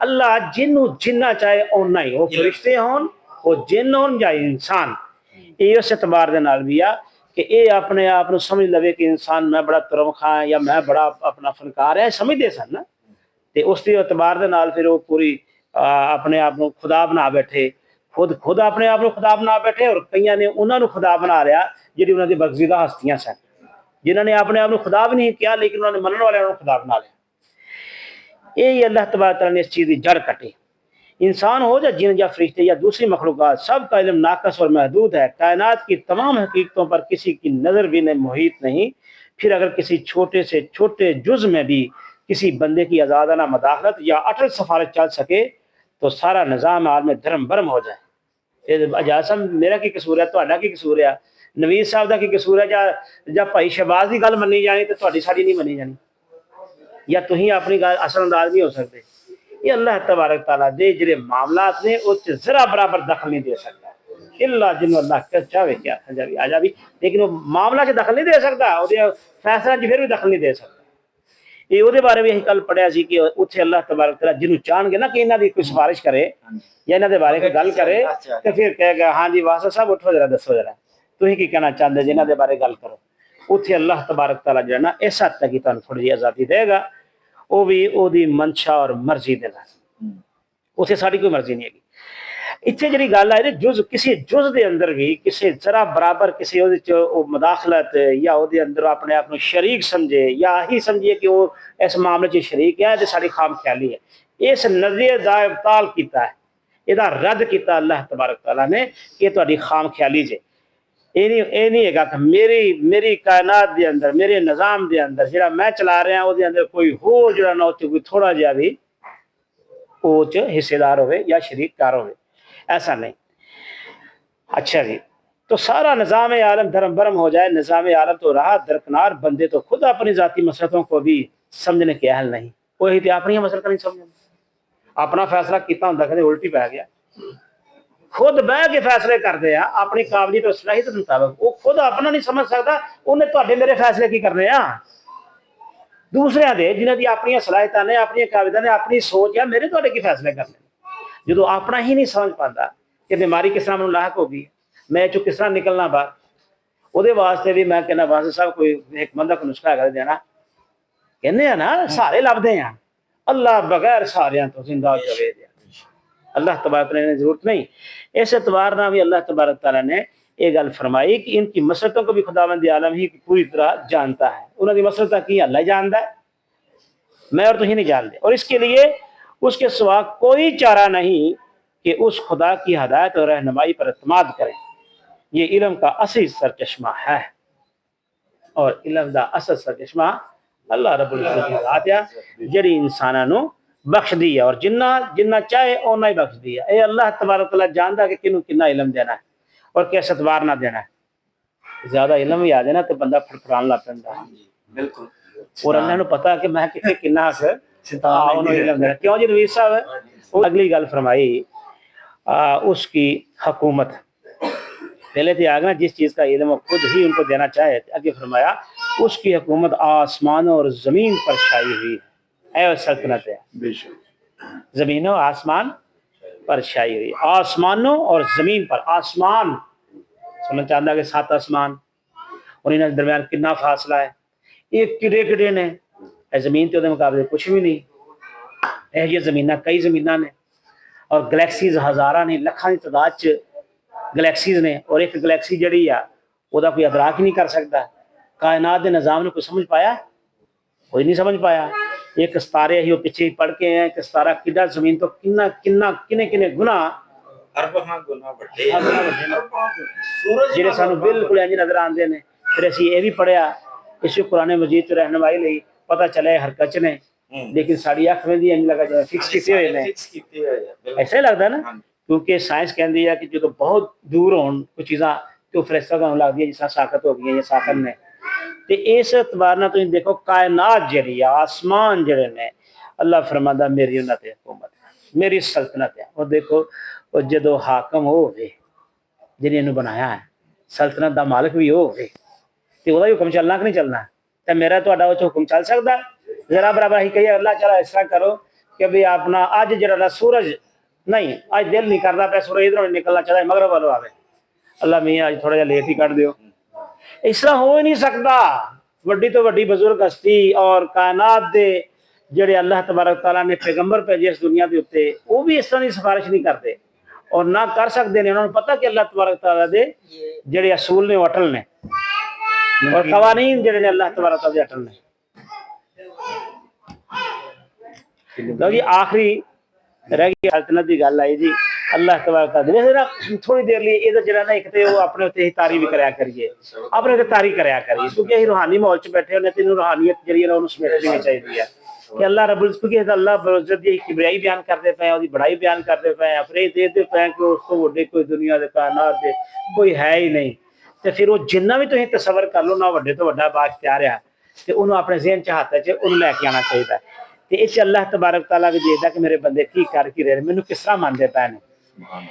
اللہ جنوں جننا چاہے اُننا ہی، وہ فرشتے ہون وہ جن ہون یا انسان، یہ اس اعتبار دے نال بھی آ کہ اے اپنے آپ نو سمجھ لوے کہ انسان میں بڑا ترم خاں یا میں بڑا اپنا فنکار ہے، سمجھ دے سن نا، تے اس کے اعتبار دے نال پھر وہ پوری اپنے آپ نو خدا بنا بیٹھے، خود اپنے آپ نو خدا بنا بیٹھے، اور کئیاں نے انہاں نو خدا بنا رہا جڑی انہاں دی برگزیدہ ہستیاں سن، جنہاں نے اپنے آپ نو خدا بھی نہیں کیا لیکن انہوں نے منن والے نو خدا بنا لیا۔ یہی اللہ تبارک تعالیٰ نے اس چیز کی جڑ کٹی۔ انسان ہو یا جن یا فرشتے یا دوسری مخلوقات، سب کا علم ناقص اور محدود ہے، کائنات کی تمام حقیقتوں پر کسی کی نظر بھی محیط نہیں، پھر اگر کسی چھوٹے سے چھوٹے جز میں بھی کسی بندے کی آزادانہ مداخلت یا اٹل سفارش چل سکے تو سارا نظام عالم دھرم برم ہو جائے۔ اجازت میرا کی قصور ہے، تہاڈا کی قصور ہے، نویز صاحب دا کی قصور ہے، یا بھائی شہباز کی گل منی جانی تو تہاڈی ساڈی نہیں منی جانی، یا تہیں اپنی گل اثر انداز نہیں ہو سکتے۔ یہ اللہ تبارک تعالیٰ دے جڑے معاملات نے اس ذرا برابر دخل نہیں دے سکتا، اللہ جنوں اللہ چاہے کیا آ جا بھی، لیکن وہ معاملہ سے دخل نہیں دے سکتا، وہ فیصلہ پھر بھی دخل نہیں دے سکتا۔ یہ وہ بارے بھی کل پڑھیا سی کہ اتنے اللہ تبارک تعالیٰ جنوں چاہن گے نا کہ انہاں دی کوئی سفارش کرے یا انہاں دے بارے کوئی گل کرے تو پھر کہے گا ہاں جی واسطہ صاحب اٹھو ذرا دسو ذرا تھی کی کہنا چاہتے جی انہاں دے بارے گل کرو۔ اتنے اللہ تبارک تعالیٰ جو ہے نا اس حد تک ہی تمہیں تھوڑی جی آزادی دے گا، وہ بھی وہ دی منشا اور مرضی دے گا، اتنے ساری کوئی مرضی نہیں ہے۔ اتنے جی گل ہے جز کسی جز دے اندر بھی کسی ذرا برابر کسی مداخلت یا وہ اندر اپنے آپ کو شریک سمجھے یا ہی سمجھے کہ وہ اس معاملے چ شریک ہے تو ساری خام خیالی ہے۔ اس نظریے کا ابطال کیتا ہے، یہ رد کیتا اللہ تبارک تعالیٰ نے کہ تہاڈی خام خیالی جے، یہ نہیں ہے کہ میری کائنات دے اندر میرے نظام دے اندر جڑا میں چلا رہا ہوں وہ اندر کوئی ہو جڑا نہ کوئی تھوڑا جہا بھی وہ حصے دار ہوئے یا شریک کار ہوئے، ایسا نہیں۔ اچھا جی، تو سارا نظام عالم دھرم برم ہو جائے، نظام عالم تو رہا درکنار، بندے تو خود اپنی ذاتی مسئلوں کو بھی سمجھنے کے اہل نہیں، وہی تو اپنی مسئلہ نہیں سمجھنا، اپنا فیصلہ کیتا ہوں کدے الٹی پہ گیا، خود بہ کے فیصلے کرتے ہیں اپنی قابلیت اور صلاحیت کے مطابق، وہ خود اپنا نہیں سمجھ سکتا، انہیں تو میرے فیصلے کی کرنے ہیں دوسرے دے جنہیں دی اپنی صلاحیت نے اپنی قابلیت نے اپنی سوچ ہے، میرے تو کی فیصلے کرنے جدو اپنا ہی نہیں سمجھ پاتا کہ بیماری کس طرح مجھے لاحق ہوگی، میں چو کس طرح نکلنا باہر، وہ واسطے بھی میں کہنا واسطے صاحب کوئی ایک بندہ کو نسخہ کر دینا کہنے ہیں نا سارے لبدے ہیں، اللہ بغیر سارے تو زندہ جوے دیا، اللہ تبارک تعالیٰ نے ضرورت نہیں۔ اس اعتبار نہ بھی اللہ تبارک تعالیٰ نے یہ گل فرمائی کہ ان کی مسرتوں کو بھی خداوند عالم ہی پوری طرح جانتا ہے، انہوں کی مسرتیں کی اللہ جانتا ہے، میں اور تو ہی نہیں جانتے، اور اس کے لیے اس کے سوا کوئی چارہ نہیں کہ اس خدا کی ہدایت اور رہنمائی پر اعتماد کریں، یہ علم کا اصل سرچشمہ ہے، اور علم دا اصل سرچشمہ اللہ رب العزت کی ذات ہے جڑی انساناں نو بخش دی ہے، اور جنہ چاہے اونا ہی بخش دی ہے۔ اے اللہ تبارک تعالیٰ جانتا کہ کنوں کنا علم دینا ہے اور کیسے اعتبار نہ دینا ہے، زیادہ علم بھی آ جائے نا تو بندہ پھڑپھڑان لگ پیندا بالکل، اور اللہ نو پتا کہ میں کتنے کنا علم دینا۔ کیوں جی نویس صاحب اگلی گل فرمائی اس کی حکومت، پہلے تو آگنا جس چیز کا علم وہ خود ہی ان کو دینا چاہے، آگے فرمایا اس کی حکومت آسمانوں اور زمین پر چھائی ہوئی ہے، اے سلطنت ہے، زمین و آسمان پر چھائی ہوئی، آسمانوں اور زمین پر، آسمان سمجھ چاہتا کہ 7 آسمان اور انہوں کے درمیان کتنا فاصلہ ہے، ایک کڑے نے، اے زمین تے مقابلے کچھ بھی نہیں، یہ زمینہ کئی زمینہ نے، اور گلیکسیز ہزارہ نے، لکھاں کی تعداد گلیکسیز نے، اور ایک گلیکسی جڑی ہے وہ کوئی ادراک ہی نہیں کر سکتا، کائنات کے نظام نے کوئی سمجھ پایا؟ کوئی نہیں سمجھ پایا۔ ایک ستارے ہی وہ پیچھے ہی پڑھ کے ہیں کہ ستارہ کڈا زمین تو کنے گنا جڑے سانو بالکل انج نظر آندے نے، پھر اسی یہ بھی پڑھیا اس قرآن مجید رہنمائی لئی پتہ چلے حرکت نے، لیکن ساری اکھ میں انج لگا جائے فکس کیتے ہوئے نے، ایسا ہی لگتا ہے نا، کیونکہ سائنس کہندی ہے کہ جو بہت دور ہون کوئی چیزاں تو فرشتہ ہونے لگ دی جس طرح ساکت ہو گئی ہے، یہ ساکن نے، تے اس اعتبار نہ تم دیکھو کائنات جڑی ہے، آسمان جڑے نے، اللہ فرماندا میری انہاں تے حکومت ہے، میری سلطنت ہے، اور دیکھو وہ جدو حاکم ہوئے جنہیں انہوں بنایا ہے، سلطنت دا مالک بھی ہوئے تے وہ حکم چلنا کہ نہیں چلنا، تے میرا تو اڈا حکم چل سکتا ذرا برابر ہی کہیے اللہ چلا اس طرح کرو کہ بھی اپنا اج جڑا سورج نہیں اج دل نہیں کرتا پہ سورج ادھر نکلنا چاہتا ہے مغرب والوں آوے اللہ میاں اج تھوڑا جا لیٹ ہی کٹ دیو اس طرح ہو ہی نہیں سکتا وڈی تو وڈی بزرگ ہستی اور کائنات دے جڑے اللہ تبارک تعالیٰ نے پیغمبر بھیجے اس دنیا کے اتنے وہ بھی اس طرح کی سفارش نہیں کرتے اور نہ کر سکتے ہیں انہوں نے پتہ کہ اللہ تبارک تعالیٰ دے جڑے اصول نے وہ اٹل نے اور قوانین جڑے نے اللہ تبارک تعالیٰ دے اٹل نے لو جی آخری رہ گئی سلطنت کی گل آئی جی اللہ تبارک تعالیٰ ویسے نا تھوڑی دیر لیے یہ جڑا نا ایک تو وہ اپنے اتنے ہی تاری بھی کریا کریے اپنے اتنے تاری کریا کریے کیونکہ اسی روحانی ماحول چ بیٹھے ہونے تینوں روحانیت جڑی ہے انہوں سمیٹنی چاہیے کہ اللہ رب العزت اللہ برعزت دی کبریائی بیان کرتے پے ہیں بڑائی بیان کرتے پے ہیں افریج دیتے پے ہیں کہ اس کو وڈے کوئی دنیا دے کائنات دے کوئی ہے ہی نہیں تے پھر وہ جنہ بھی تسی تصور کر لو نا وڈے تو وڈا بااختیار ہے تے انہوں اپنے ذہن چ ہاتھ چ انہوں لے کے آنا چاہیے تے اس اللہ تبارک تعالیٰ بھی دیکھتا کہ میرے بندے کی کر کے رہے مینوں کس طرح مانتے پے نے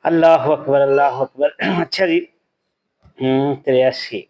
اللہ اکبر اچھا جی 83